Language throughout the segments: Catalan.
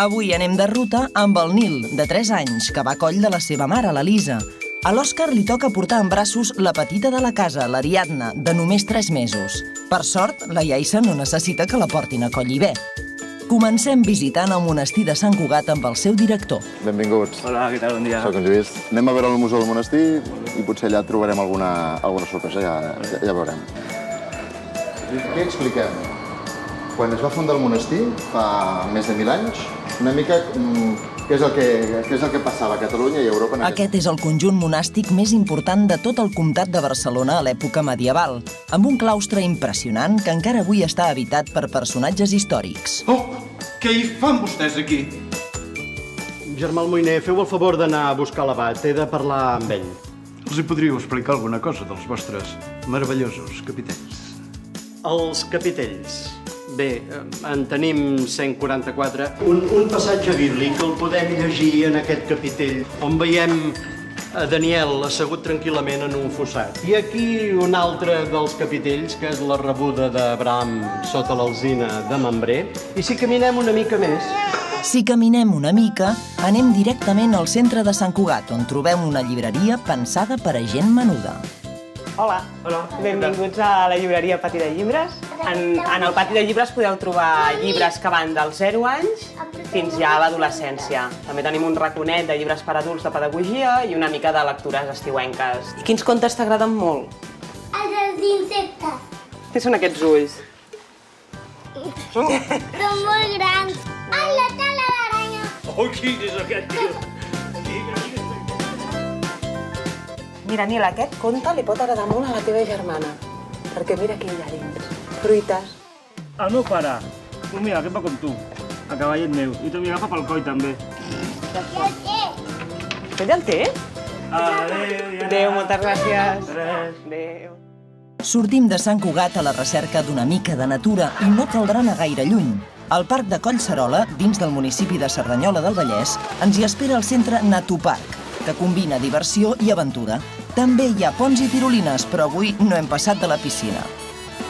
Avui anem de ruta amb el Nil, de 3 anys, que va a coll de la seva mare, l'Elisa. A l'Òscar li toca portar en braços la petita de la casa, l'Ariadna, de només 3 mesos. Per sort, la iaissa no necessita que la portin a coll i bé. Comencem visitant el monestir de Sant Cugat amb el seu director. Benvinguts. Hola, què tal? Bon dia. Soc en Lluís. Anem a veure el museu del monestir i potser allà trobarem alguna sorpresa, ja veurem. Què expliquem? Quan es va fundar el monestir, fa més de 1.000 anys, una mica què és el que passava a Catalunya i a Europa. Aquest és el conjunt monàstic més important de tot el comtat de Barcelona a l'època medieval, amb un claustre impressionant que encara avui està habitat per personatges històrics. Oh, què hi fan vostès aquí? Germà Almoiner, feu el favor d'anar a buscar l'abat. He de parlar amb ell. Els hi podríeu explicar alguna cosa dels vostres meravellosos capitells? Els capitells. Bé, en tenim 144. Un passatge bíblic el podem llegir en aquest capitell, on veiem a Daniel assegut tranquil·lament en un fossat. I aquí un altre dels capitells, que és la rebuda d'Abraham sota l'alzina de Mambré. I si caminem una mica més... Si caminem una mica, anem directament al centre de Sant Cugat, on trobem una llibreria pensada per a gent menuda. Hola. Benvinguts a la llibreria Pati de Llibres. En el Pati de Llibres podeu trobar llibres que van dels 0 anys fins ja a l'adolescència. També tenim un raconet de llibres per adults de pedagogia i una mica de lectures estiuenques. I quins contes t'agraden molt? Els dels insectes. Què són aquests ulls? Són molt grans. Ai, la tala d'aranya. Oh, quin és aquest, tio? Mira, Nil, aquest conte li pot agradar molt a la teva germana. Perquè mira què hi ha dins. Fruites. El meu pare, un mira, aquest va com tu, a cavallet meu, i tu m'hi agafa pel coll també. I el té. Tu ja el té? Adéu, Adéu, moltes gràcies. Adéu. Sortim de Sant Cugat a la recerca d'una mica de natura i no caldrà anar gaire lluny. Al parc de Collserola, dins del municipi de Cerdanyola del Vallès, ens hi espera el centre Natupark, que combina diversió i aventura. També hi ha ponts i tirolines, però avui no hem passat de la piscina.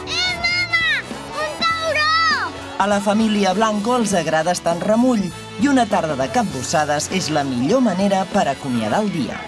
Mama! Un tauró! A la família Blanco els agrada estar en remull i una tarda de capbussades és la millor manera per acomiadar el dia.